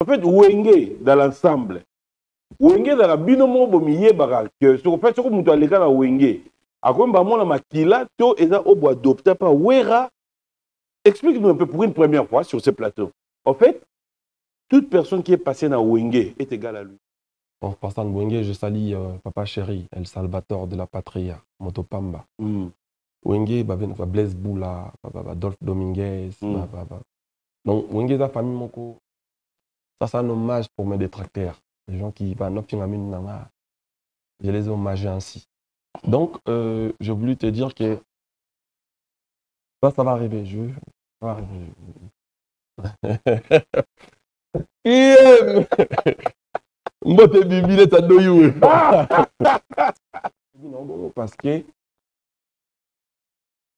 En fait, Wenge, dans l'ensemble, Wenge, dans la binomo, bomiye, barak, ce qu'on fait, c'est comme on a Wenge. À quoi on makila, to, et ça, on doit adopter par Wera. Explique-nous un peu pour une première fois sur ce plateau. En fait, toute personne qui est passée dans Wenge est égale à lui. En passant de Wenge, je salue Papa Chéri, El Salvatore de la Patria, Motopamba. Wenge, Blaise Boula, Adolphe Dominguez. Donc, Wenge, la famille, Moko. Ça, c'est un hommage pour mes détracteurs. Les gens qui vont je les ai hommagés ainsi. Donc, j'ai voulu te dire que ça va arriver. Ça va arriver. Parce que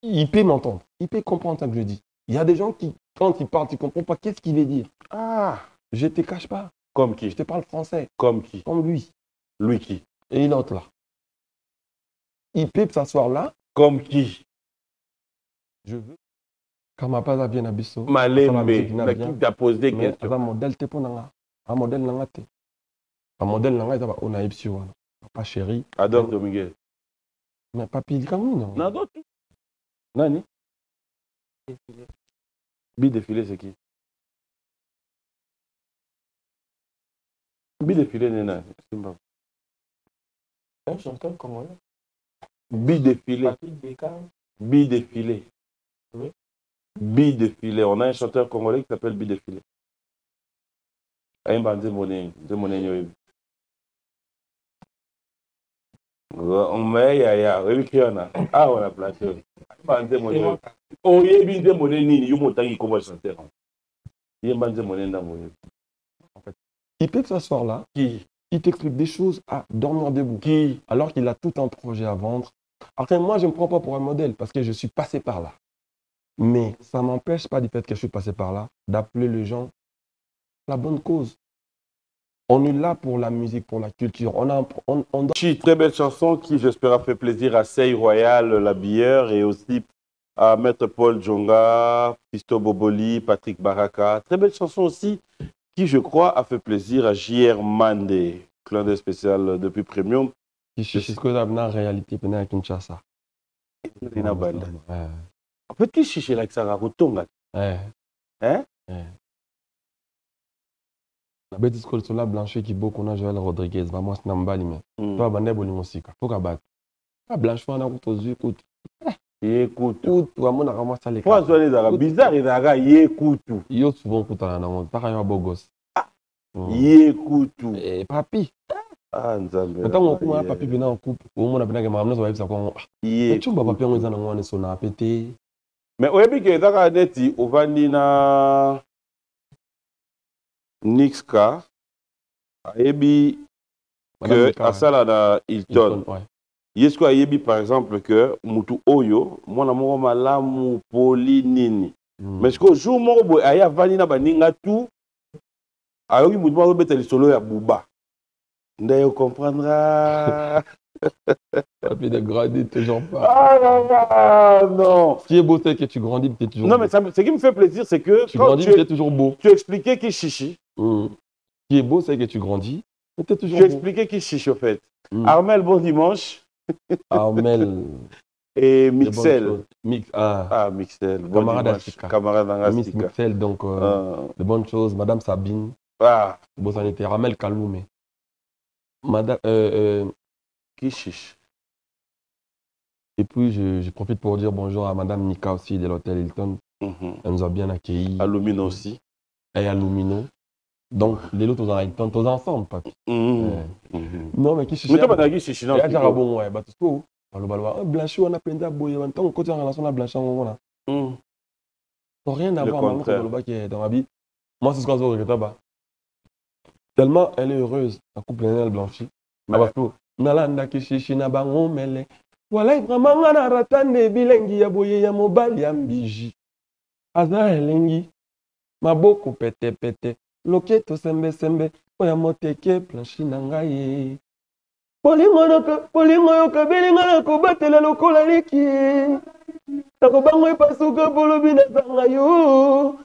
il peut m'entendre. Il peut comprendre ça que je dis. Il y a des gens qui, quand ils parlent, tu ne comprends pas qu'est-ce qu'il veut dire. Ah, je ne te cache pas. Comme qui? Je te parle français. Comme qui? Comme lui. Lui qui? Et l'autre là. Il peut s'asseoir là. Comme qui? Je veux. Quand ma papa vient à Bissau. Malembe, qui t'a posé des questions. Un modèle te pour un modèle nangate. Un modèle nangate, on a ipsio. Papa Chéri. Adolphe Dominguez. Mais papi, il comme nous, non? Non, d'autres. Nani? Bi défilé, c'est qui? Bi défilé, Nena. Un chanteur congolais. Bi défilé. Bi défilé. Oui. Bi défilé. On a un chanteur congolais qui s'appelle Bi défilé. On met ya ah on a placé. Oh yebi de monnaie nini yo motangi comme chanteur. Yembanze monnaie ndamoye. En fait, il peut s'asseoir là. Qui t'explique des choses à dormir debout. Qui alors qu'il a tout un projet à vendre. Après moi je ne me prends pas pour un modèle parce que je suis passé par là. Mais ça ne m'empêche pas du fait que je suis passé par là d'appeler les gens à la bonne cause. On est là pour la musique, pour la culture. Très belle chanson qui, j'espère, a fait plaisir à Sey Royal, l'habilleur, et aussi à Maître Paul Djonga, Fisto Boboli, Patrick Baraka. Très belle chanson aussi qui, je crois, a fait plaisir à JR Mandé, clin d'œil spécial depuis Premium. C'est ce que j'ai en réalité pendant Kinshasa. En fait, qui chiche là que ça raconte? Hein? La bête école sur la blanche qui beaucoup on a Joël Rodriguez, vraiment c'est n'ambali mais toi bandé bolingo sika faut ka bat. La blanche on a aux yeux écoute. Écoute. Vraiment on a ramassé les. Toi toi les arabes bizarre les arabes écoute. Yo souvent écoute na na pas ka beau gosse. Écoute. Et papi. Ah nzambe. Quand on kuma papi bina en couple, au monde a bina que maman ça va ça quoi. Et tu papi on za na ngone so na pété. Mais oyebi ke ezaka neti ovandi na Nixka ayebi que asala na Hilton. Yesko ayebi par exemple que mutu oyo mwana moko malamu poli nini. Mais ce que jour moko boy aya vandi na baninga tout ayoki mutu moko beta lisolo ya buba. Ndayo comprendra. Papi de grandir toujours pas. Ah non. Ce qui est beau, c'est que tu grandis, tu es toujours non, beau. mais ce qui me fait plaisir, c'est que tu grandis, tu es toujours beau. Tu expliquais qui chichi. Ce qui est beau, c'est que tu grandis, tu es toujours beau. Tu beau. expliquais qui chichi, au fait. Armel, bon dimanche. Armel. Et Mixel. Mixel. Bon camarade Angastika. Mixel, donc, de bonnes choses. Madame Sabine. Bon sanitaire. Armel Kaloumé. Madame... Qui chiche. Et puis, je profite pour dire bonjour à Madame Nika aussi de l'hôtel Hilton. Elle nous a bien accueillis. À Lumino aussi. Et à Lumino. Donc, les autres, on a Hilton, tous ensemble, papi. Non, mais qui chiche. Mais toi, qui chiche. Il y a un bon, ouais, parce que Blanchot, on a plein d'abouilles. En tant que relation à Blanchot, on a. Rien à voir avec dans ma vie. Moi, c'est ce qu'on se regrette. Tellement elle est heureuse, en couple elle blanchie. Nalanda kishishi na bango mele. Voilà vraiment na ratane bilengi ya boye ya mobali ya mbiji. Aza elengi. Maboko pete pete. Loketo sembe sembe. Oya moteke planchi na ngai. Polingo yoka belinga na kobatela lokola liki. Takobango epasuka polobi na zanga yo.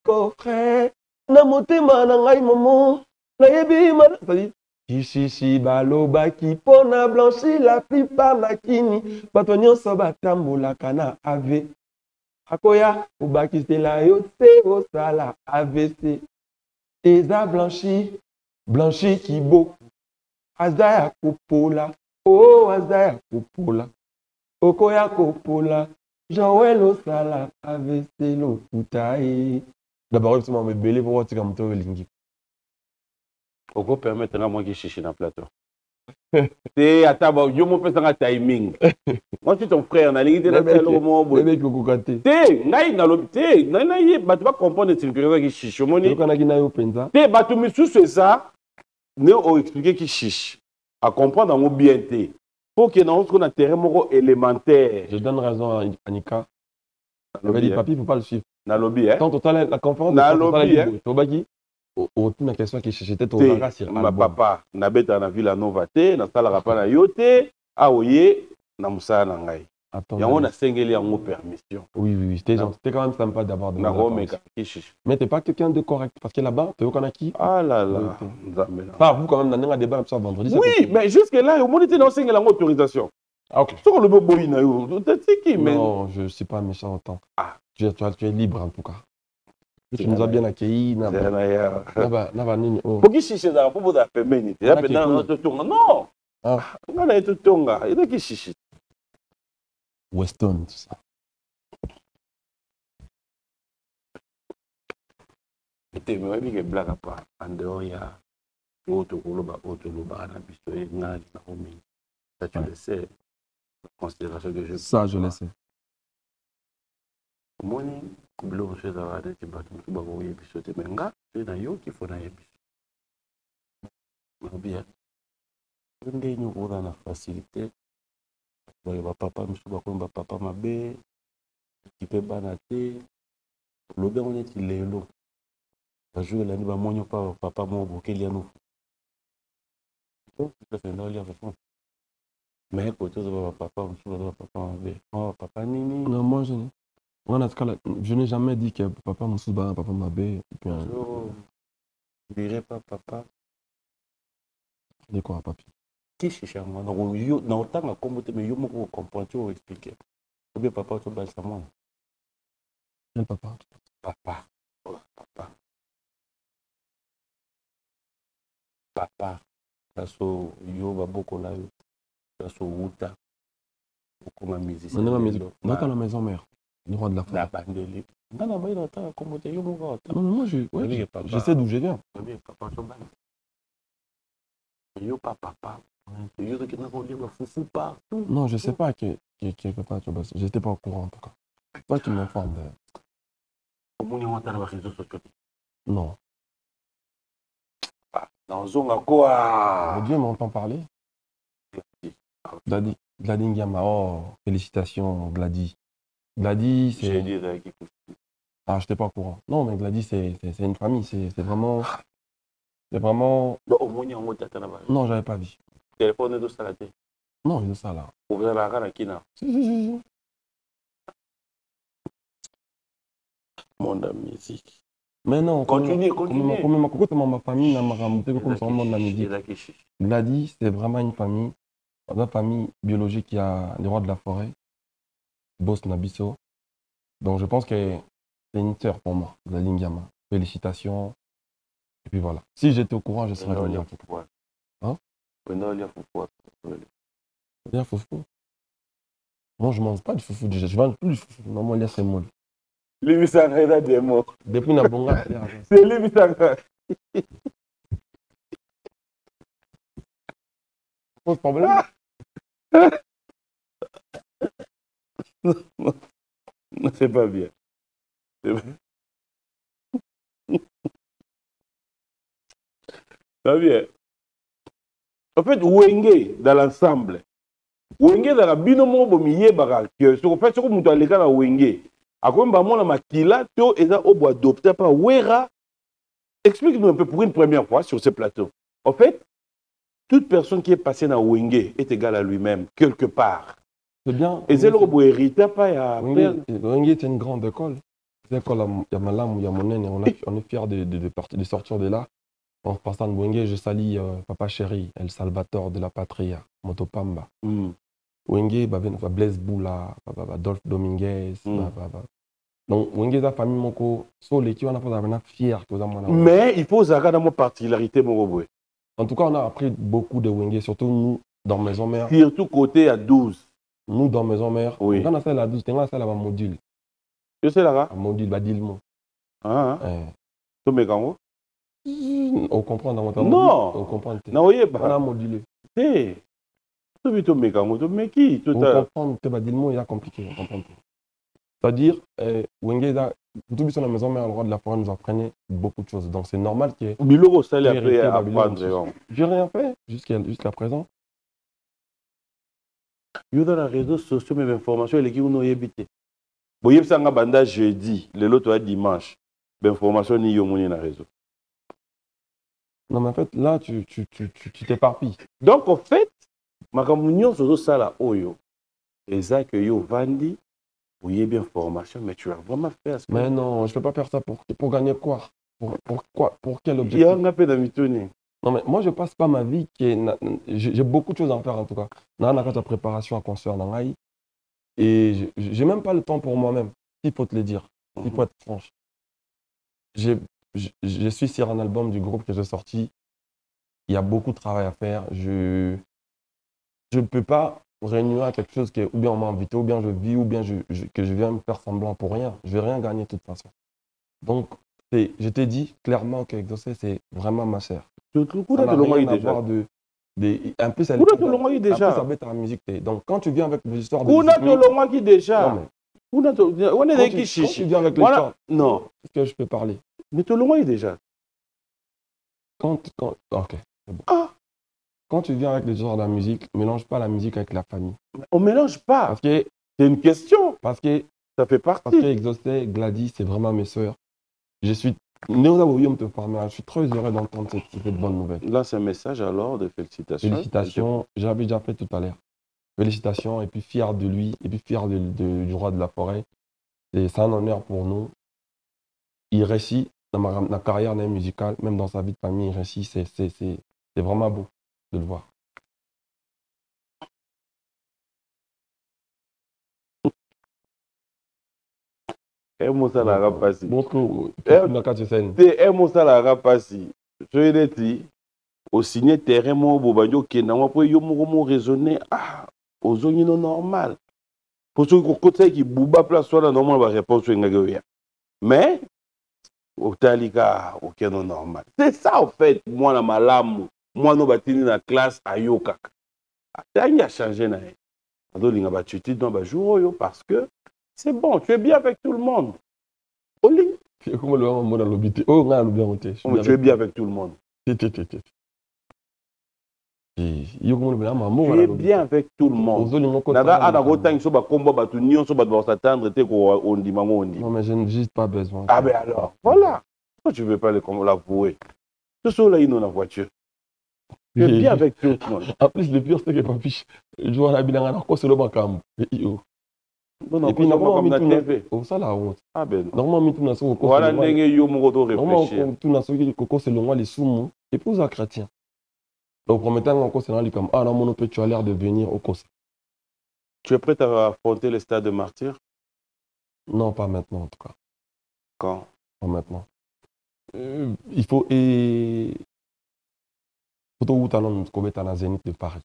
Coffret. na motema na ngai momo nayebi mana c'est-à-dire kishishi balobaki mpona blanchi la plupart na kini bato nyonso batambolaka na ave akoya kobakisela yo te osala AVC eza blanchi kiboku aza ya kopola aza ya kopola okoya kopola Joël osala AVC lokuta e d'abord c'est mon bébé pour voir si comme toi lingi oko permettre na moi qui chichi na plateau c'est ataba yo mo pesa nga timing moi tu ton frère na lingi te na telo mo bo bébé ko kokate te ngai na lobi te na ye bato ba comprendre c'est que qui chichi moni ko na ki na yo penza te bato misusu ça ne o expliquer qui chichi à comprendre en bien te pour que dans ce terrain moko élémentaire. Je donne raison à Anika. Il avait dit papi, il ne faut pas le suivre. Na lobby, hein? Quand total la conférence na lobby, hein? Tobaki, on a question qui j'étais au Vaga sur ma papa, na beta na ville na vate, na sala rapa na yote, aoye na musala na ngai. Yango na sengeli yango permission. Oui, c'était quand même sympa d'avoir de mais t'es pas quelqu'un de correct parce que là-bas, tu veux qu'on a qui? Ah là là. Pas vous quand même dans un débat ça vendredi. Oui, mais jusque là, au moins tu n'as sengeli yango autorisation. Ah OK. Sur le bobo na yo, c'est qui mais non, je suis pas méchant autant. Ah, tu es libre en tout cas. Tu nous as bien accueillis. Pour qui chiche ça pour vous appeler menite. Ya pena na totonga. Non. Ah, on a totonga. Il a qui chiche. Weston, tout ça. Et mais oui que blague pas. En dehors il y a autre koloba na biso e ngali na omi. Ça tu le sais. Considération que je ça je le sais. Moni kublo chez Zawade qui bat tout ba ko yebiso te menga c'est na yo qui faut na yebiso. Bien. Ndenge ni ko na facilité. Ba papa musu ba ko ba papa mabe qui peut banater. Le bien on est lelo. Ba jour la ni ba monyo pa papa mo bokeli ya no. Donc ça fait là mais côté de papa musu ba papa mabe. Oh papa nini. Non moi je n'ai. Je n'ai jamais dit que papa Moussouba, papa Mabé. Je ne dirais pas papa. De quoi, papi? Qui cherche moi? Non, autant que comme tu me comprends, tu vas expliquer. Ou bien papa, tu vas le savoir. Quel papa? Papa. Papa. Ça so yo va beaucoup là. Ça so wuta. Beaucoup ma musique. On est dans la maison mère. Le roi de la forêt. Non, moi, je sais d'où je viens. Non, je sais pas quelque part. Je n'étais pas au courant en tout cas. Toi qui m'informes. Non. Dieu m'entend parler. Glady Ngama. Oh, félicitations, Glady. Glady, c'est... Ah, je n'étais pas au courant. Non, mais Glady, c'est une famille. C'est vraiment... C'est vraiment... Non, j'avais pas vu. Téléphone de ça non, il est ça là. Vous avez la gana qui n'a. Si. Monde musique. Mais non, continue. Comme ma famille n'a pas comme son monde la musique. Glady, c'est vraiment une famille. Une famille biologique qui a les rois de la forêt. Boss Nabiso. Donc je pense que c'est une sœur pour moi, la Lingama. Félicitations. Et puis voilà. Si j'étais au courant, je serais venu en tout cas. Hein? Il y a foufou. Moi, je ne mange pas du foufou déjà. Je mange plus du foufou. Normalement, il y a ces mots. L'Imisanga des mots. Depuis Nabonga. C'est l'Imisanga. Pose problème. Non, c'est pas bien. Pas bien. En fait, Wenge, dans l'ensemble, Wenge, dans la binomo, bomiye, barakio. En fait, ce que nous avons dans Wenge, à quoi on a makila, to et ça, on adopté par Wera. Explique-nous un peu pour une première fois sur ce plateau. En fait, toute personne qui est passée dans Wenge est égale à lui-même, quelque part. C'est bien. Et c'est le robot hérité, pas à Wenge, c'est une grande école. c'est quand il y a ma lame, il y a mon nez, on est fiers de sortir de là. En passant de Wenge, je salue Papa Chéri, El Salvatore de la Patria, Motopamba. Wenge, Blaise Boula, Adolphe Dominguez. Donc, Wenge, la famille, moko, so les qui on a pas fier que mais il faut avoir une particularité, mon. En tout cas, on a appris beaucoup de Wenge, surtout nous, dans Maison Mère. Surtout côté à 12. Nous, dans Maison Mère, oui. On a fait la 12, on a fait la module. Je sais là. Module, Badilmo. Ah, tu me comprends? On comprend dans votre non. On comprend. Non, oui, on a modulé. Tu me comprends? Tu me qui? On comprend que Badilmo, il est compliqué. C'est-à-dire, Wenge, tout sur la Maison Mère, le roi de la forêt nous apprenait beaucoup de choses. Donc c'est normal qu'il y ait... Bilo, ça l'a fait apprendre. J'ai rien fait jusqu'à présent. Il y a dans les réseaux sociaux, mes informations, les qui ont évité. Vous voyez, ça banda jeudi, le lot dimanche. L'information ni yomoni dans les réseaux. Non, mais en fait, là, tu t'éparpilles. Donc, en fait, ma communion sur ça là, oyo. Et ça que yo vandi, vous avez bien formation, mais tu as vraiment fait ça. Mais non, je ne peux pas faire ça pour gagner quoi? Pour quel objectif? Il y a un peu d'amitoni. Non, mais moi, je ne passe pas ma vie. J'ai beaucoup de choses à faire, en tout cas. Dans la préparation à construire dans l'AI. Et je n'ai même pas le temps pour moi-même, il faut te le dire. Il faut être franche. Je suis sur un album du groupe que j'ai sorti. Il y a beaucoup de travail à faire. Je ne peux pas réunir à quelque chose que ou bien on m'a invité, ou bien je vis, ou bien que je viens me faire semblant pour rien. Je ne vais rien gagner de toute façon. Donc, je t'ai dit clairement qu'Exaucé, c'est vraiment ma chère. Ça n'a rien à voir un peu, ça va être la musique. Donc, quand tu viens avec des histoires de... Quand tu déjà. Quand tu viens avec l'histoire... Non. Est-ce que je peux parler? Mais tu l'as déjà. Ok. C'est bon. Quand tu viens avec les genres de la musique, ne mélange pas la musique avec la famille. On ne mélange pas. Parce que c'est une question. Parce que ça fait partie. Parce que Exaucé, Gladys, c'est vraiment mes sœurs. Je suis très heureux d'entendre cette bonne nouvelle. Là, c'est un message alors de félicitations. Félicitations. J'avais déjà fait tout à l'heure. Félicitations et puis fier de lui et puis fier du roi de la forêt. C'est un honneur pour nous. Il réussit dans ma carrière musicale, même dans sa vie de famille, il réussit. C'est vraiment beau de le voir. Et Moussa la rapassi. Et Moussa la rapassi. Je l'ai dit, au signé terrain, moi, Bobanjo, qui est dans moi, yo mo raisonner, aux zones normal. Pour ceux qui bouba place, soit la normale, va répondre sur une. Mais, au talika, aucun normal. C'est ça, en fait, moi, la malam, moi, nous batini dans la classe à Yoka. Il a changé, parce que c'est bon, tu es bien avec tout le monde. Tu es bien avec tout le monde. Tu es bien avec tout le monde. Non, mais je n'ai juste pas besoin. Ah ben alors, voilà. Pourquoi tu ne veux pas l'avouer? Tout ça là, il est dans la voiture. Tu es bien avec tout le monde. En plus, le pire, c'est que Papiche, je vois la bilan alors que c'est le bacam. Et puis, normalement, ça la honte. Ah ben normalement, tout le monde voilà, c'est le roi les soumous et puis aux chrétiens. Donc, en mettant en cause, c'est comme non, mon père, tu as l'air de venir au cause. Tu es prêt à affronter le stade de martyr? Non, pas maintenant en tout cas. Quand? Pas maintenant. Il faut tout talent de commettre à Zénith de Paris.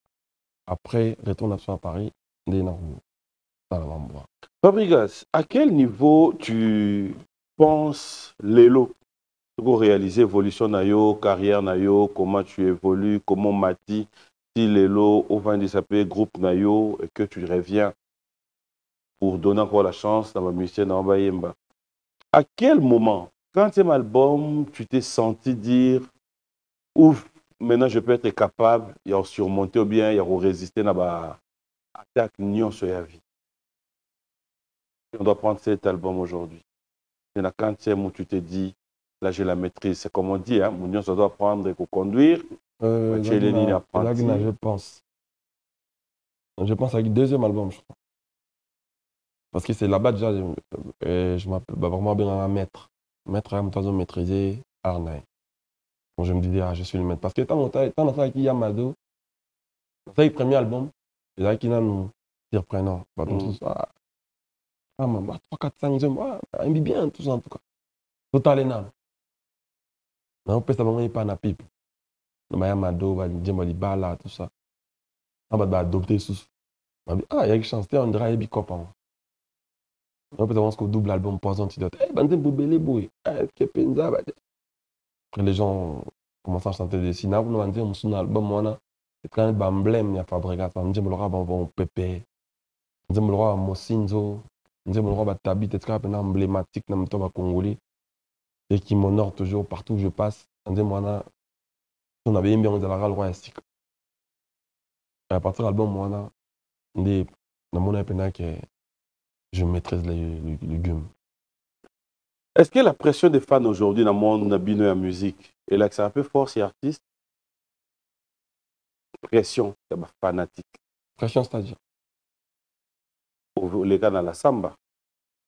Après, retourne à Paris, Fabregas, à quel niveau tu penses Lelo pour réaliser l'évolution de ta carrière, comment tu évolues, comment Mati, si Lelo, au vin de s'appeler groupe Nayo, et que tu reviens pour donner encore la chance dans ma mission dans Bayemba. À quel moment, quand tu es album, tu t'es senti dire, ouf, maintenant je peux être capable, il y a surmonter ou bien il y a résister à l'attaque nion sur la vie. On doit prendre cet album aujourd'hui. C'est la quantième où tu te dis, là j'ai la maîtrise. C'est comme on dit, hein, Mounion, ça doit apprendre et conduire. Je pense. Je pense avec le deuxième album, je crois. Parce que c'est là-bas déjà, je m'appelle vraiment bien un maître. Maître, je me maîtriser Arnaï. Donc je me disais, ah, je suis le maître. Parce que tant que tu as Yamado, c'est le premier album, et là, qui n'a nous surprenant. Donc, ah, 3, 4, 5, ah, il aime bien tout ça en tout cas. Total énorme. Mais on peut savoir pas na pipe. Le Yamado, le Bala, tout ça. On va adopter sous. Ah, il y a une chance, on dirait qu'il y a un copain. On peut savoir ce double album Poison Antidote. Eh, ben, boubele boy. Eh, penza, bah. Après, les gens commencent à chanter des signes. On va dire, mon album, c'est quand même emblème, il y a Fabregas. On dit, on va Pépé. On dit, on va Mosinzo. On dit, on va Tabi. C'est quand même emblématique dans le Congolais. Et qui m'honore toujours partout où je passe. On dit, on avait bien de la roi Astic. À partir de l'album, on dit, dans mon appel, que je maîtrise les légumes. Est-ce que la pression des fans aujourd'hui dans le monde de la musique, et là, c'est un peu fort, ces artistes? Pression, c'est fanatique. Pression, c'est-à-dire? Les gars dans la samba.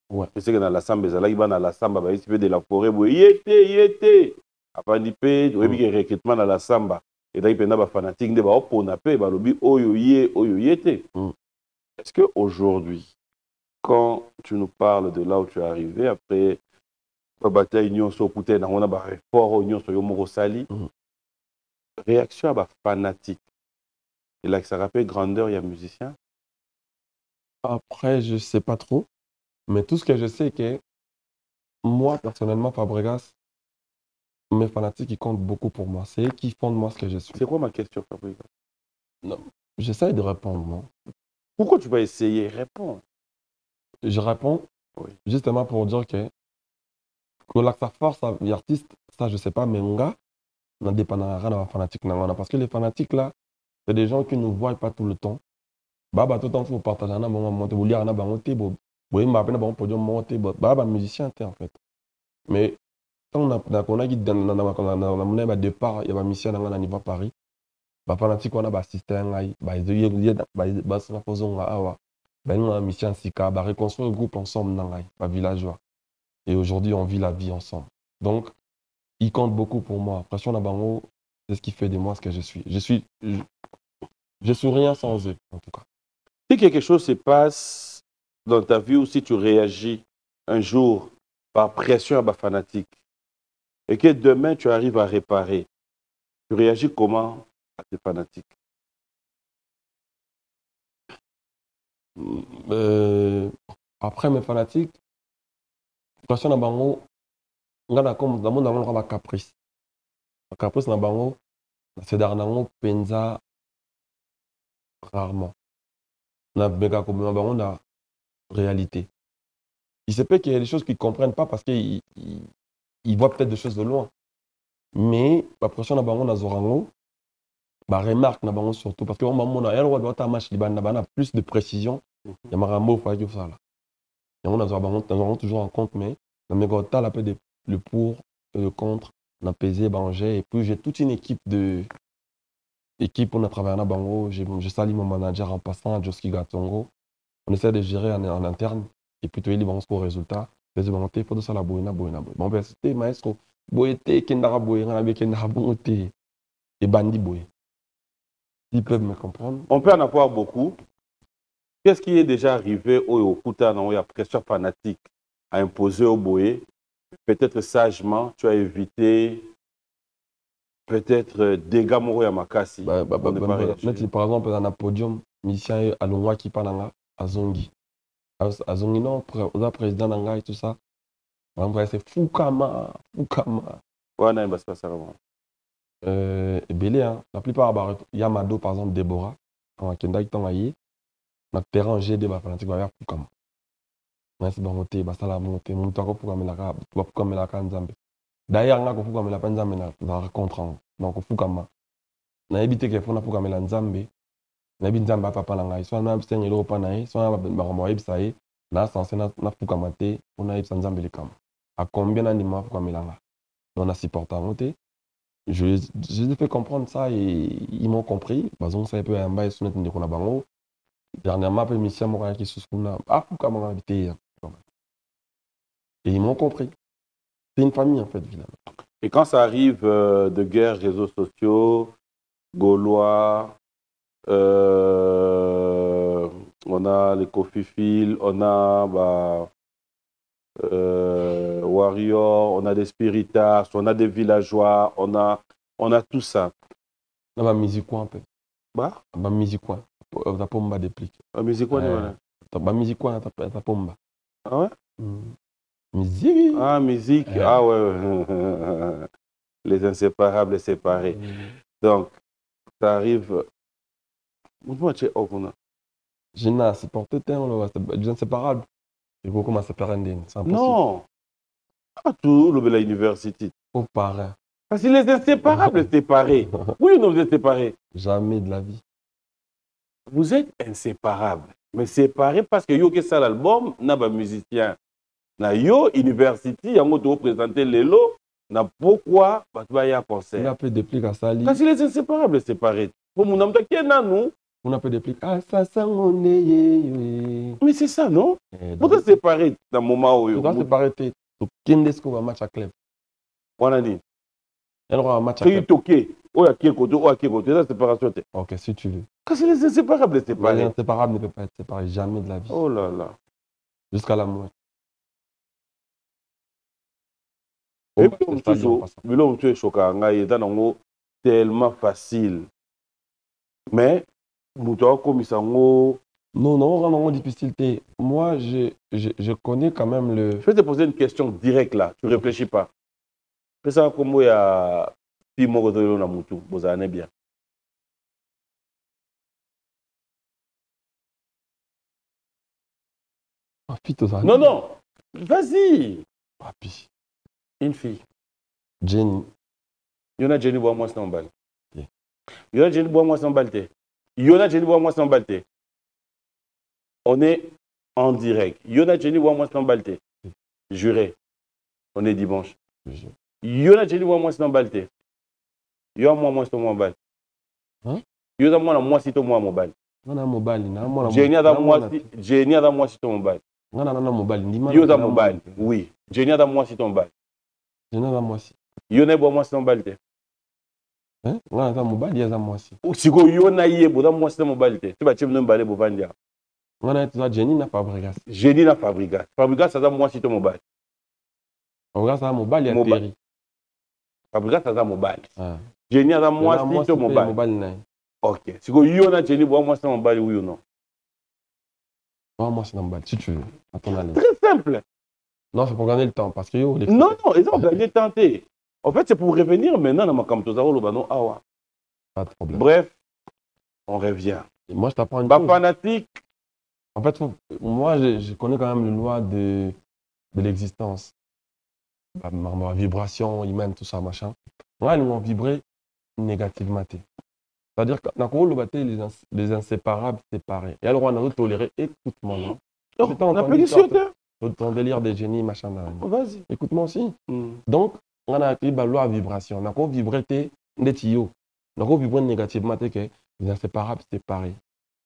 Ouais. Je sais que dans la samba, ils vont dans la samba, ils se de la forêt, yété. Après, ils peuvent, il y a un recrutement dans la samba. Et là, ils peuvent être fanatiques, ils peuvent être lobby, yété. Est-ce qu'aujourd'hui, quand tu nous parles de là où tu es arrivé, après la bataille union sur Poutin, on a un fort union sur Yomoro Sali, réaction à la fanatique. Et là, ça rappelle grandeur, il y a musicien. Après, je ne sais pas trop. Mais tout ce que je sais, c'est que moi, personnellement, Fabregas, mes fanatiques, ils comptent beaucoup pour moi. C'est eux qui font de moi ce que je suis. C'est quoi ma question, Fabregas? Non, j'essaie de répondre, non? Pourquoi tu vas essayer? Réponds. Je réponds justement pour dire que sa force, l'artiste, ça, je ne sais pas, mais on n'a dépendra de la fanatique. Parce que les fanatiques, là, c'est des gens qui ne nous voient pas tout le temps. Baba, tout le temps, il faut partager un moment, vous lire un moment, oui, mais après, on musicien, en fait. Mais quand on a dit dans le départ, il y a une mission dans le niveau Paris. Les fanatiques, on a assisté à une mission Sika, reconstruire le groupe ensemble dans le villageois. Et aujourd'hui, on vit la vie ensemble. Donc, il compte beaucoup pour moi. Après, c'est ce qui fait de moi ce que je suis. Je suis rien sans eux, en tout cas. Si quelque chose se passe dans ta vie ou si tu réagis un jour par pression à ma fanatique et que demain tu arrives à réparer, tu réagis comment à tes fanatiques? Après mes fanatiques, pression à bango, on a comme dans mon amour la caprice. La caprice na bango, c'est dernièrement penza rarement. Na bega comme bango na réalité. Il se peut qu'il y ait des choses qu'ils ne comprennent pas parce qu'ils voient peut-être des choses de loin. Mais la pression na bango na zorango, bah remarque na bango surtout parce que on a un droit de match liban plus de précision. Il y a un faut que ça là. On a toujours en compte mais dans mes gars la peu le pour et le contre, on a pesé Banger et puis j'ai toute une équipe on a travaillé à Bango, je salue mon manager en passant, Joski Gatongo. On essaie de gérer en interne et puis tu es libre au résultat. Les volontés pour ça la boina. Bon ben c'était maestro boité kendara boyera avec kendara bonté et bandi boy. Ils peuvent me comprendre. On peut en avoir beaucoup. Qu'est-ce qui est déjà arrivé au Kuta dans la pression fanatique à imposer au boé? Peut-être sagement, tu as évité peut-être dégâts moraux à Makassi. Par exemple, dans un podium, musicien à Longwa qui parle à Zongi. À Zongi, non, le président d'Anga et tout ça. C'est Fukama. Ouais, non, c'est pas ça vraiment. Belé, hein. La plupart, Yamado, par exemple, Déborah, en Kendai Tangaye, on a terrain en G2, fanatique, va vers Fukama. C'est bon, on va monter, on va d'ailleurs, on a Fukama la Panzambe dans la rencontre. Donc, Fukama. On a évité que Fukama la Nzambe. On a évité Nzamba papa la soit on a abstain et l'Europe naï, soit on a Baramoïb Saï, on a censé na Fukama te, on a évité Nzambe le Kam. À combien d'animaux Fukama la on a supporté à monter. Je les ai fait comprendre ça et ils m'ont compris. Parce qu'on savait peu un bail sur notre bango. Dernièrement, après Michel Morin qui se souvient, pourquoi m'ont invité. Et ils m'ont compris. C'est une famille, en fait, finalement. Et quand ça arrive de guerre, réseaux sociaux, Gaulois, on a les Kofi-Fil, on a Warrior, on a des Spiritas, on a des villageois, on a tout ça. On a ma musique quoi, un peu. Bah? Ma musique quoi. La pomba déplique. La musique quoi, ma musique quoi, ta pomba. Ah ouais? Musique. Ah, musique. Ah ouais. Les inséparables séparés. Donc, ça arrive. Je n'ai supporté les inséparables. Il faut commencer à faire un dîner. C'est impossible. Non. Pas tout le université. Au parrain. Parce que les inséparables séparés. Oui ou non, vous êtes séparés? Jamais de la vie. Vous êtes inséparables. Mais séparés parce que yo que ça l'album, n'a pas musicien. Na yo university, yango to présenter les lots. Na pourquoi bah tu vas y a concert. On a peu déplique à ça. Parce que les inséparables séparés. Pour mon âme qui est là nous. On a peu déplique à ça on est. Mais c'est ça non? Pourquoi séparer dans le moment où pourquoi séparer tu Kindesko va match à club. On a dit. Elle aura un match à club. Oh, qui est côté, la séparation. Ok, si tu veux. Parce que les inséparables séparés. Les inséparables ne peuvent pas être séparés jamais de la vie. Oh là là. Jusqu'à la mort. Et puis, tu es choquant, tellement facile. Mais, comme ça, non, non, difficulté. Moi, je connais quand même le. Je vais te poser une question directe là, tu ne réfléchis pas. C'est ça, comme il y a Pimo de Namutu, vous en êtes bien. Non, non, vas-y. Papi. Une fille. Jenny. Il y en a Jenny bois moi sans balle. Il y en a Jenny bois moi sans balle. Il y en a Jenny bois moi sans balle. On est en direct. Il y en a Jenny bois moi sans balle. Juré. On est dimanche. Il y en a Jenny bois moi sans balle. Il y a moi sans balle. Il y a moi si moi mobile. On a mobile. Jenny a moi si ton balle. On a mobile. Il y a mobile. Oui. Jenny a moi si ton balle. Jenny a moi si. Il y en a moi si ton balle. On a mobile, il y a moi si. Si vous avez moi si ton mobile, tu vas te me pour vendre. On a Jenny n'a Fabrigas. Jenny n'a Fabrigas. Fabrigas, ça a moi si ton mobile. Fabrigas, ça a mobile, il y a Terry. Fabrigas, ça a mobile. Jenny a moi si ton mobile. Ok. Si vous avez Jenny, moi si ton mobile, oui ou non? Moi si ton mobile, si tu veux. À ton avis. Très simple. Non, c'est pour gagner le temps. Parce que non, ils ont gagné tenté. En fait, c'est pour revenir maintenant dans ma camptosaro, awa. Pas de problème. Bref, on revient. Et moi, je t'apprends une chose. Fanatique. En fait, moi, je connais quand même les lois de l'existence. Ma vibration humaine, tout ça, machin. Moi, ils m'ont vibré négativement. C'est-à-dire que dans les inséparables séparés. Et alors, on a toléré, écoute-moi, non? On a pris sur ton délire des génies, machin. Vas-y. Écoute-moi aussi. Donc, on a appris la loi vibration. On a vibré des tuyaux. On a vibré négativement que les inséparables séparés.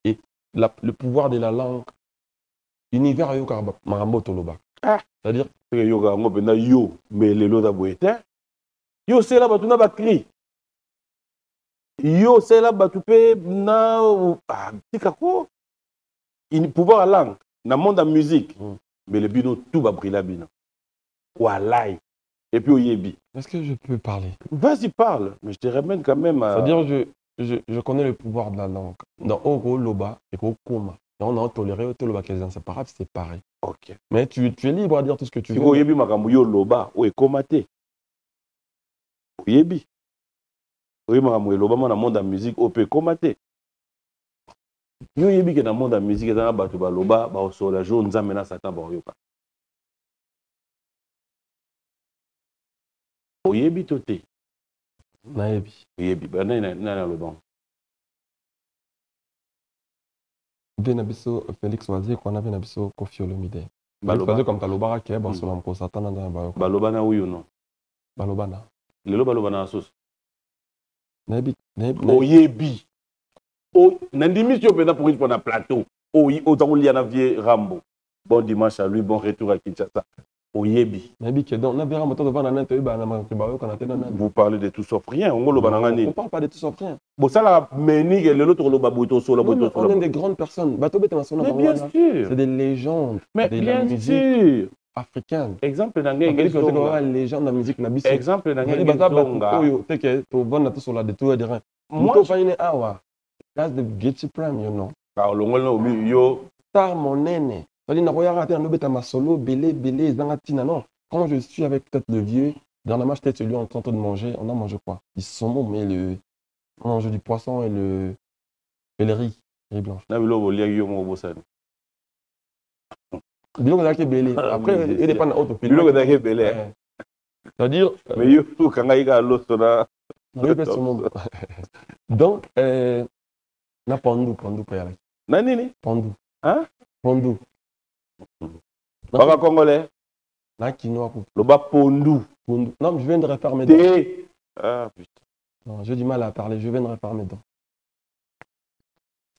Et le pouvoir de la langue, l'univers est marambo toloba. C'est-à-dire que yo, mais les lots d'abouete. Yo, c'est là, tu n'as pas cri. Yo, c'est là, tu peux na il pouvoir la langue, dans le monde de la musique. Mais le bino, tout va briller bino. Walai. Et puis au yebi. Est-ce que je peux parler? Vas-y, parle. Mais je te ramène quand même à... C'est-à-dire, je connais le pouvoir de la langue. Dans Oro, Loba et Koma. On a toléré que les inséparables, c'est pareil. Ok. Mais tu es libre à dire tout ce que tu veux. Si au yebi, makamuyo Loba, ou Komate. Au yebi. Oui, makamuyo Loba, dans le monde de la musique, ou peut Komate. Yo yebi que dans le monde de la musique, dans le monde Loba, au sol, la journée, on a mené Satan, yoka. Oyebi toté. Naebi. Oyebi. Nana le bon. Benabiso Félix Wazi qu'on avait nabiso Kofi Olomide. Baloba comme Talobara qui est bon selon ko Satan dans ba. Baloba na oui ou non? Baloba na. Le baloba na sauce. Naebi. Oyebi. Oh, nandimi si on peut pour un plateau. autant liana vie Rambo. Bon dimanche à lui, bon retour à Kinshasa. Oyebi. Vous parlez de tout sauf rien. On ne parle pas de tout sauf rien. Bon, ça là, on est des grandes personnes. Mais bien sûr. C'est des légendes. Mais de bien la musique sûr. africaine. Exemple dans les légendes de la musique. Exemple dans les moi, that's the Getty Prime, you know. Star mon aîné. Quand je suis avec peut-être le vieux, dans la marche, peut-être celui en train de manger, on a mangé quoi? Ils sont bons, mais on mange du poisson et le riz blanche. Après, il n'est pas dans autre pays. C'est-à-dire. Donc, na Pondu payala. Nani? Pondu. Hein? Pondu. Baba congolais. Na quinoa. Le bas Pondu. Non, je viens de refaire mes dents. Ah putain. Non, j'ai du mal à parler, je viens de refaire mes dents.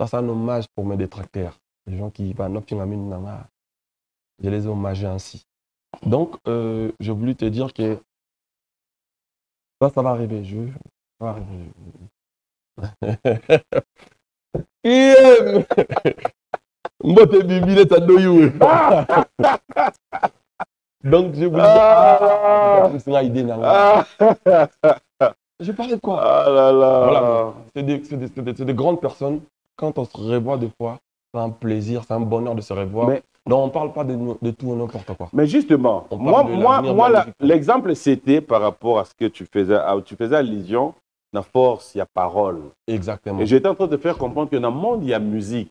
Ça, c'est un hommage pour mes détracteurs. Les gens qui je les ai hommagés ainsi. Donc, j'ai voulu te dire que ça va arriver. Ça va arriver. Donc, je voulais je parlais de quoi? Ah là là. Voilà. C'est des grandes personnes. Quand on se revoit des fois, c'est un plaisir, c'est un bonheur de se revoir. Mais, non, on ne parle pas de tout et n'importe quoi. Mais justement, moi l'exemple, c'était par rapport à ce que tu faisais allusion, la force, il y a parole. Exactement. Et j'étais en train de faire comprendre que dans le monde, il y a musique.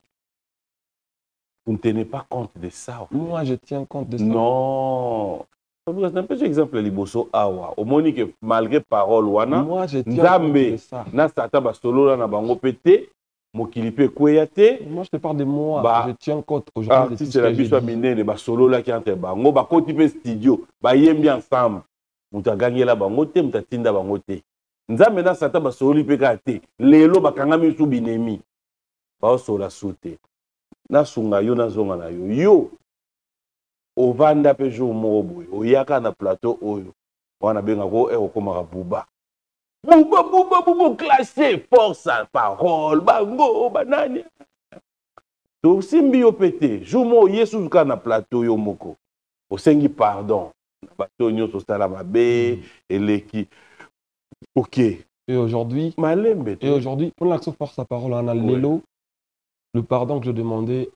Vous ne tenez pas compte de ça. Moi, je tiens compte de ça. Non. C'est un petit exemple, Liboso Awa. Au moins, que malgré parole, moi, je tiens compte de ça. Na sata ba solo na bango pété, mokilipe kweyate. Moi, je te parle de moi. Je tiens compte aujourd'hui de tout ce que j'ai dit. Minene ba solo là qui entre bango, ba koti pe studio, ba yembi ensemble. Muta gagné la bango te, muta tinda bango te. Nzambe na sata ba solo pe kate. Lelo ba kangami su binemi. Ba sola sute. Na sunga yo na zonga na yo. Yo ovanda pe jour moko boye oyaka na plateau oyo wana benga ko okomaka buba classé force parole bango banani to simbi yo pété jour mo yesu ka na plateau yo moko osengi pardon na bato nyonso sala mabe eleki OK et aujourd'hui malembe et aujourd'hui pour l'action force à parole on a lelo le pardon que je demandais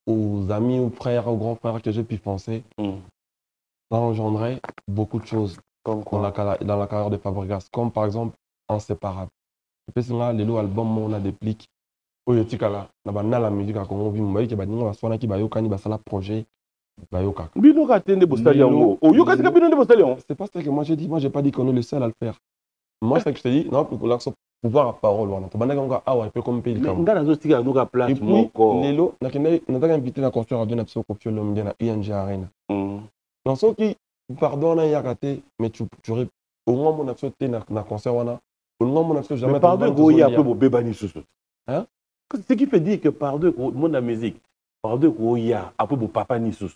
aux amis, aux frères, aux grands frères que j'ai pu penser, ça engendrait beaucoup de choses dans la carrière de Fabregas, comme par exemple Inséparable. Et puis là, les albums, on a des plics. La musique à Congo, il y a des projet. C'est pas ça que moi j'ai dit. Moi, j'ai pas dit qu'on est le seul à le faire. Moi, c'est que je te dis, non, pour pouvoir à parole, on peut comme pays. Et puis, Lelo, on a invité la construire à ING Arena. Dans ce qui, pardon, il y a raté, mais tu aurais au moins mon action dans le concert. Au moins mon action jamais. Mais pardon, il y a un peu de bébani sous. Ce qui fait dire que pardon, le monde de la musique, pardon, il y a un peu de papa ni sous.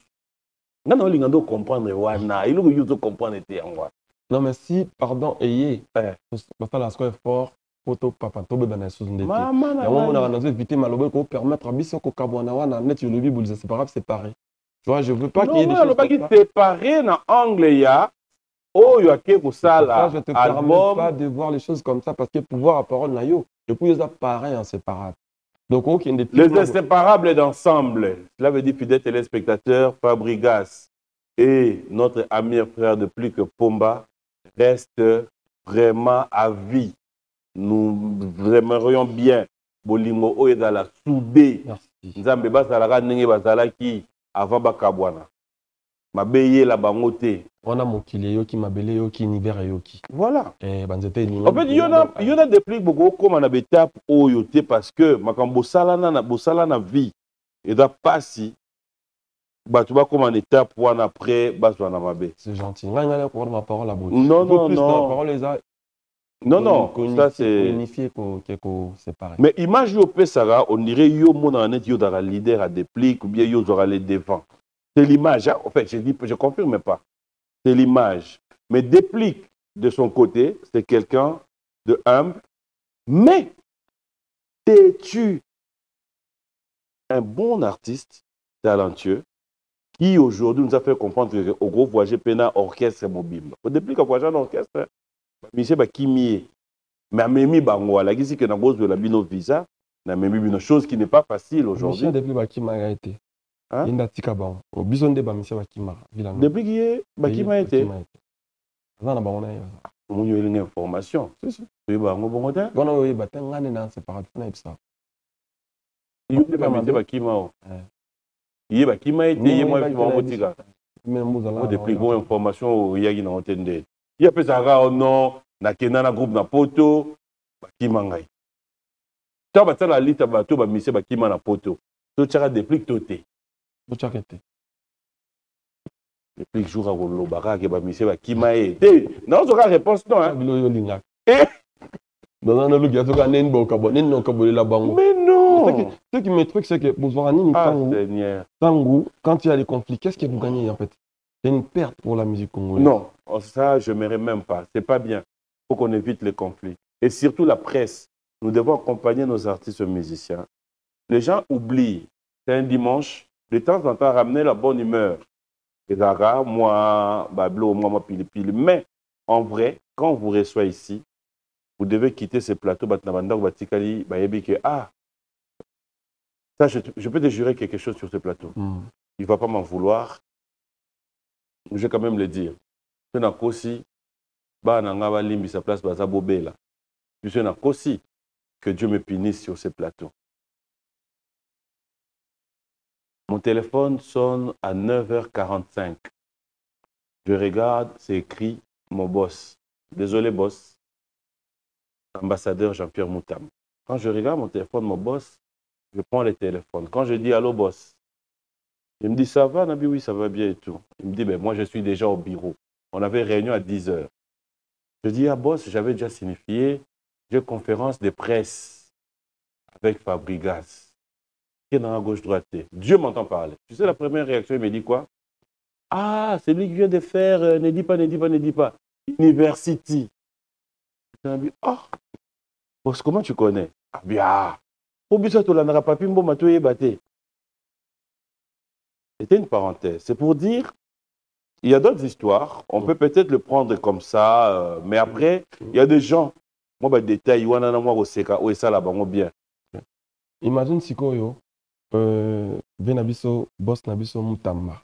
Non, il faut comprendre, il faut comprendre. Non, mais si, pardon, ayez, parce que la score est fort, photo papa, to bébé na sous ndete. Ya on a invité malobo pour permettre à biso ko kabwana wana net le bible c'est pas grave séparé. Tu vois, je veux pas qu'il y ait des choses pas qui séparé dans angle ya. Oh, yo ke ko sala. Je te permets pas de voir les choses comme ça parce que pouvoir à parole na yo, et puis ils apparaissent inséparables. Donc les inséparables d'ensemble. Cela veut dire fidèles téléspectateurs, Fabregas et notre ami et frère de plus que Pomba reste vraiment à vie. Nous aimerions bien Bolingo Oye dans la soudée. Nzambe bazalaka ndenge bazalaki avant bakabwana. Mabeye la bangote. On a mokili yoki mabele yoki univers yoki. Voilà. Banzete ni. En fait, il y en a des plus beaucoup comme on a étape oyo te parce que makambo salana na vie et da passi. Tu vas comme en étape pour après bazwana mabe. C'est gentil. Nganga pour ma parole à bout. Non. La parole les a Non, ça c'est... Unifié, séparé. Mais image yo Sarah, on dirait yo mon honnête yo dans leader à déplique ou bien yo aura les devants. C'est l'image, hein? En fait, je confirme pas. C'est l'image. Mais déplique de son côté, c'est quelqu'un de humble, mais es-tu un bon artiste talentueux qui aujourd'hui nous a fait comprendre qu'au gros voyage pena orchestre mobile. Au début quand voyage en orchestre, monsieur Bakimi, mais Mimi Bango, la qui que na bosse de la bino visa, na Mimi une chose qui n'est pas facile aujourd'hui. Monsieur depuis Bakima a été. Hein? Il n'a tika bon. Au bison de Monsieur Bakima. Depuis qui est Bakima a été. On a bon on a une information. Oui, Bango bon temps. On a eu batang ngane na séparate na ipsa. Il y a Monsieur Bakima. Il y a Bakima été, il y a moi qui va tika. Mais nous allons des plus grosses informations il y a qui n'ont entendu. Il y a pesara non na kenana groupe na poto Bakima ngai. Ta ba la liste bato ba monsieur Bakima na poto. To tchaka déplique toté. To tchaka té. Déplique jour à lo baka ke ba monsieur Bakima été. Non zo ka réponse non hein. Bilo yo linga. Dans un autre gars to ka nen bo ka bo nen no ka bo la bango. Mais non. Ce qui me truc c'est que Bouzouarani ni Tango quand il y a des conflits, qu'est-ce que vous gagnez en fait? C'est une perte pour la musique congolaise. Non, ça je m'aimerais même pas. C'est pas bien. Il faut qu'on évite les conflits. Et surtout la presse. Nous devons accompagner nos artistes musiciens. Les gens oublient. C'est un dimanche. De temps en temps, ramener la bonne humeur. Et Zara, moi, Bablo, moi, Pili Pili. Mais en vrai, quand on vous reçoit ici, vous devez quitter ce plateau. Ah, ça, je peux te jurer quelque chose sur ce plateau. Il ne va pas m'en vouloir. Je vais quand même le dire. Je suis aussi, sa place, je suis aussi que Dieu me punisse sur ce plateau. Mon téléphone sonne à 9h45. Je regarde, c'est écrit mon boss. Désolé, boss. Ambassadeur Jean-Pierre Moutam. Quand je regarde mon téléphone, mon boss, je prends le téléphone. Quand je dis allô, boss, il me dit ça va, Nabi? Oui, ça va bien et tout. Il me dit, ben, moi je suis déjà au bureau. On avait réunion à 10h. Je dis, ah boss, j'avais déjà signifié, j'ai conférence de presse avec Fabregas. Qui est dans la gauche-droite. Dieu m'entend parler. Tu sais, la première réaction, il me dit quoi? Ah, c'est lui qui vient de faire, ne dis pas, ne dis pas, ne dis pas. University. Je me dis, oh, boss, comment tu connais? Ah bien. C'était une parenthèse. C'est pour dire, il y a d'autres histoires. On peut peut-être le prendre comme ça, mais après, il y a des gens. Moi, je détaille, bien. Imagine si Koyo, Venabiso, Boss Nabiso, Moutamba.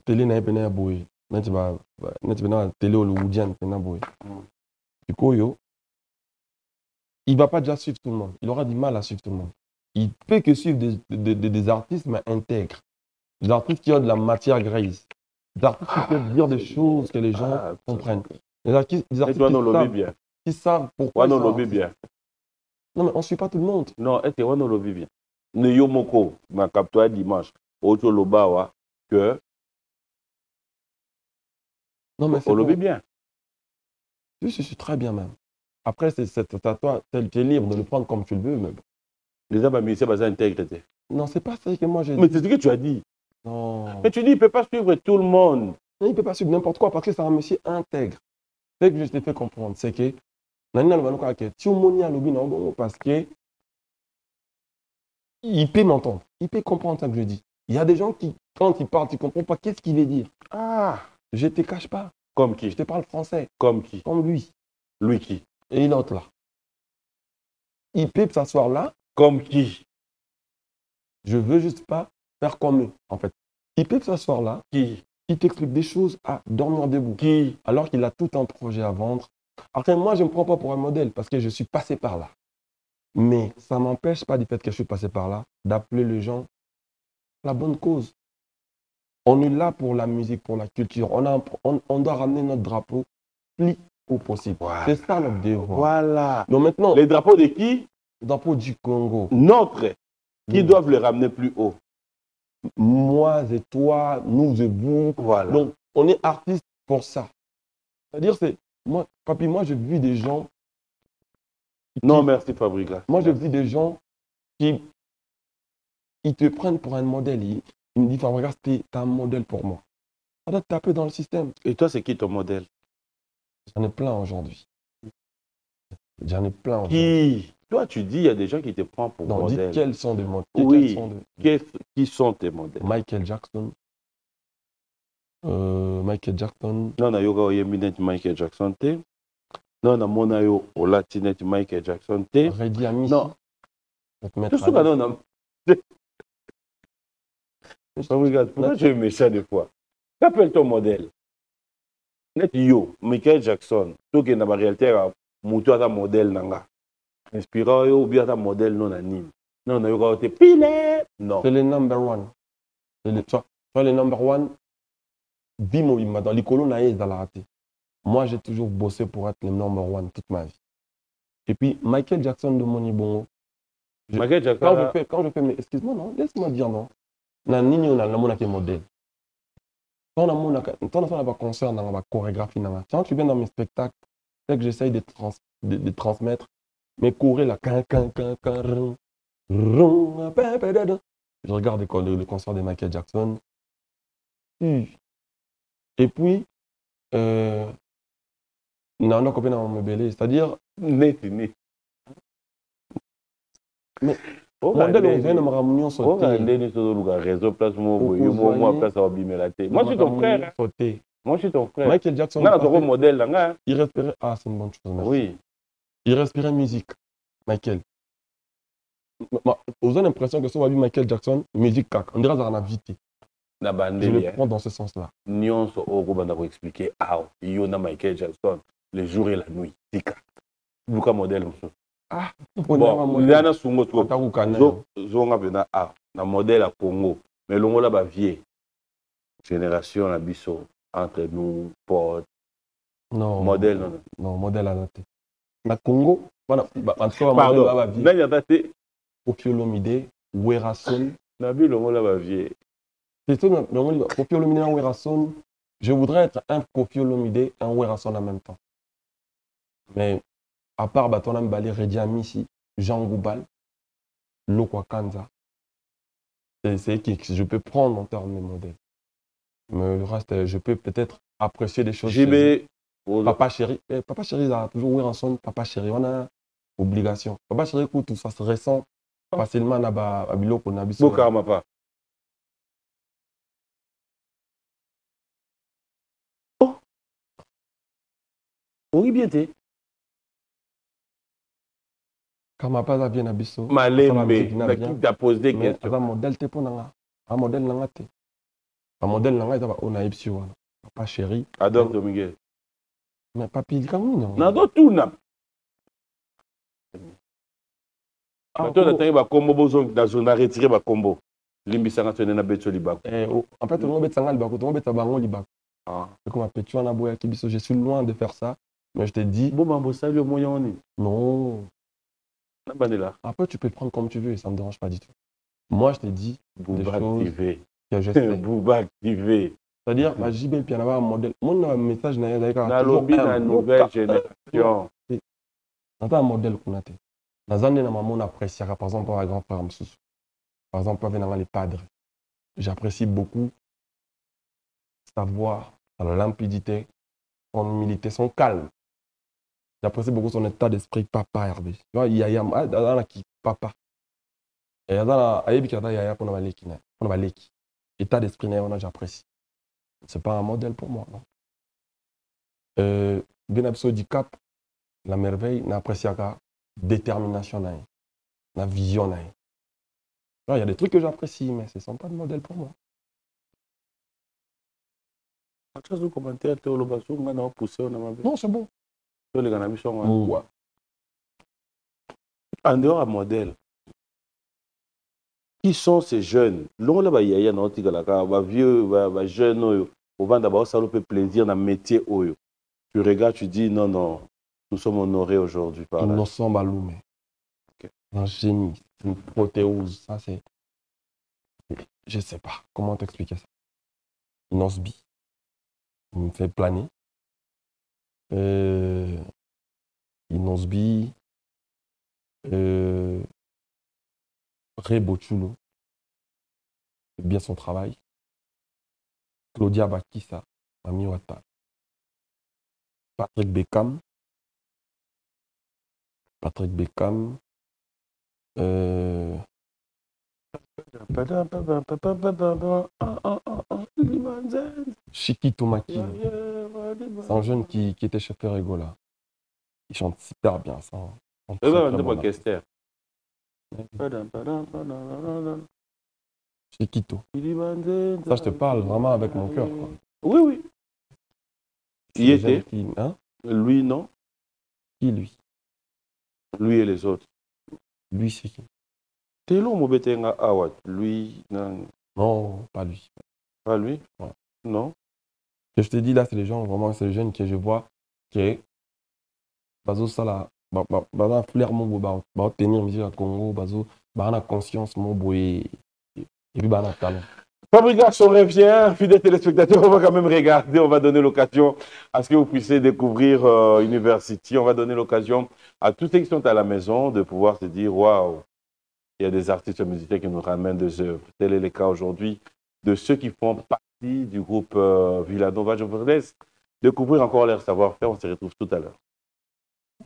Télé n'a pas boy. N'a pas télé ou l'Oudian, n'a boy. Koyo, il ne va pas déjà suivre tout le monde. Il aura du mal à suivre tout le monde. Il peut que suivre des artistes, mais intègres. Des artistes qui ont de la matière grise. Des artistes qui peuvent dire des choses que les gens comprennent. Des artistes qui savent pourquoi. Bien. Non, mais on ne suit pas tout le monde. Non, est-ce qu'on a lobby bien? Ne yomoko, ma captoire dimanche, auto lobawa, que. Non, mais c'est. On lobby bien. Oui, je suis très bien même. Après, c'est à toi, tu es libre de le prendre comme tu le veux. Même. Les hommes, c'est basé intégrité. Non, c'est pas ça que moi j'ai dit. Mais c'est ce que tu as dit. Non. Mais tu dis, il ne peut pas suivre tout le monde. Non, il ne peut pas suivre n'importe quoi parce que c'est un monsieur intègre. Ce que je t'ai fait comprendre, c'est que parce que il peut m'entendre. Il peut comprendre ça que je dis. Il y a des gens qui, quand ils parlent, ils ne comprennent pas qu'est-ce qu'il veut dire. Ah. Je ne te cache pas. Comme qui? Je te parle français. Comme qui? Comme lui. Lui qui? Et l'autre là. Il peut s'asseoir là. Comme qui? Je veux juste pas faire comme eux, en fait. Il peut s'asseoir là. Qui? Il t'explique des choses à dormir debout. Qui? Alors qu'il a tout un projet à vendre. Après, moi, je ne me prends pas pour un modèle parce que je suis passé par là. Mais ça ne m'empêche pas du fait que je suis passé par là, d'appeler les gens à la bonne cause. On est là pour la musique, pour la culture. On doit ramener notre drapeau plus haut possible. Voilà. C'est ça notre devoir. Voilà. Donc maintenant, les drapeaux de qui? Les drapeaux du Congo. Notre. Qui doivent les ramener plus haut? Moi et toi, nous et vous. Voilà. Donc, on est artistes pour ça. C'est-à-dire, Moi, papi, moi, j'ai vu des gens... Non, merci, Fabrica. Moi, j'ai vu des gens qui ils te prennent pour un modèle. Ils me disent, Fabrica, t'es un modèle pour moi. Ça doit taper dans le système. Et toi, c'est qui ton modèle? J'en ai plein aujourd'hui. J'en ai plein aujourd'hui. Qui? Toi, tu dis, il y a des gens qui te prennent pour modèle. Dis quels sont des modèles. Oui. Qui sont tes modèles? Michael Jackson. Michael Jackson. Non, na yoga oyembinet Michael Jackson te. Non, na mona yo olatinet Michael Jackson te. Reddy Amici. Non. Tout ça, non, non. Regarde, pourquoi tu es méchant des fois? Qu'appelle ton modèle? Net yo, Michael Jackson. Toi qui es dans la réalité, tu as un modèle nanga. Inspirant yo ou bien un modèle non anime. Non, na yoga te pile. Non. C'est le number one. C'est le number one. Bimo bima dans les colons naïs dans la raté. Moi, j'ai toujours bossé pour être le number one toute ma vie. Et puis, Michael Jackson de Moni Bongo. Michael Jackson. Quand je fais, mais excuse-moi, non, laisse-moi dire non. Na nini on a le monde qui est modèle. Quand on a un concert, on a une chorégraphie. Quand tu viens dans mes spectacles, c'est que j'essaye de transmettre mes chorés là. Je regarde le concert de Michael Jackson. Et puis, non, copine dans mon bébé, c'est-à-dire. Mais. Modèle, on vient de me ramener sauter. Moi, je suis ton frère. Moi, je suis ton frère. Michael Jackson. Modèle. Il respirait. Ah, c'est une bonne chose. Merci. Oui. Il respirait musique. Michael. Vous avez l'impression que si on a vu Michael Jackson, musique cac. On dirait que ça en a vité. Je le prends dans ce sens-là. Nyon so oko expliquer il y a Michael Jackson le jour et la nuit. Tika. Luka modèle. Ah, bon, il y a un sungo zonga bena na modèle à Congo, mais longo là ba vieux génération la biso entre nous potes. Non. Modèle non, modèle à noter. Na Congo, voilà, en tout cas modèle ba vieux. Nani atate Koffi Olomide, Werason, na bi longo là ba vieux. C'est tout le Koffi Olomide et Werason. Je voudrais être un Koffi Olomide et un Werason en même temps. Mais à part Batona Mbali, Reddy Amici, Jean Goubal, Lokwa Kanza, c'est qui je peux prendre en termes de modèles. Mais le reste, je peux peut-être apprécier des choses. Papa Chéri, a toujours Werason, Papa Chéri, on a obligation. Papa Chéri, tout ça se ressent facilement à Biloko, Nabiso. Bokarmapa. Oh! Oui, bien t'es. Kamapa ça vient à Bisso. Malembe, qui t'a posé des questions. Un modèle te pour un modèle nanga te. Un modèle nanga ça va on a ipsi wana. Papa Chéri. Adore Domingel. Mais papi il comme non. Nado tout na. Toi t'as ba combo bozo dans zone à retirer ba combo. Limbisanga tene na beto libako. En fait on bet sanga libako, on bet bango libako. Ah. C'est comme petit wana boya ki Bisso, je suis loin de faire ça. Mais je te dis bon mambo salut au moyen on est. Non. Après, tu peux le prendre comme tu veux et ça ne me dérange pas du tout. Moi, je te dis des choses que je sais. Bouba activé. C'est-à-dire, JB, puis il y a un modèle. Mon message, dans la nouvelle génération. C'est un modèle qu'on a. Dans un an, on apprécie, par exemple, un grand frère Msoussou. Par exemple, dans les padres. J'apprécie beaucoup sa voix, sa limpidité, son humilité, son calme. J'apprécie beaucoup son état d'esprit papa Hervé. Tu vois, il y a qui papa. Et il y a pour l'équipe. État d'esprit, j'apprécie. Ce n'est pas un modèle pour moi. Bien du cap, la merveille, n'apprécie pas détermination, la vision. Il y a des trucs que j'apprécie, mais ce ne sont pas de modèle pour moi. Non, c'est bon. En dehors à modèle, qui sont ces jeunes? L'on là il y a un vieux, jeune, au vent d'abord ça peut plaisir dans le métier. Tu regardes, tu dis non, nous sommes honorés aujourd'hui par là. Nous sommes alloumés. Un génie, une protéose, ça c'est. Je sais pas comment t'expliquer ça. Une osbi. Il me fait planer. Inosbi, Ray Bochulo, bien son travail. Claudia Bakissa, Mami Wata. Patrick Beckham. Chiquito Maki. C'est un jeune qui était chez Ferrego là. Il chante super bien ça. Chiquito. Ça, je te parle vraiment avec mon cœur. Oui, oui. Il était qui, hein? Lui, non? Qui, lui? Lui et les autres. Lui, c'est qui? Telo Mobetenga Awad. Lui, non. Non, pas lui. Pas lui? Ouais. Non. Ce que je te dis là, c'est les gens, vraiment, c'est les jeunes que je vois qui bazo ça là, bazo flair mon beau, bah tenir musique à Congo, bazo, bah on a conscience mon beau et puis bah on a talent. Fabrication revient, fidèles téléspectateurs, on va quand même regarder, on va donner l'occasion à ce que vous puissiez découvrir University, on va donner l'occasion à tous ceux qui sont à la maison de pouvoir se dire waouh, il y a des artistes musiciens qui nous ramènent des œuvres. Tel est le cas aujourd'hui de ceux qui font partie du groupe Villadova. Je vous laisse découvrir encore leur savoir-faire, on se retrouve tout à l'heure.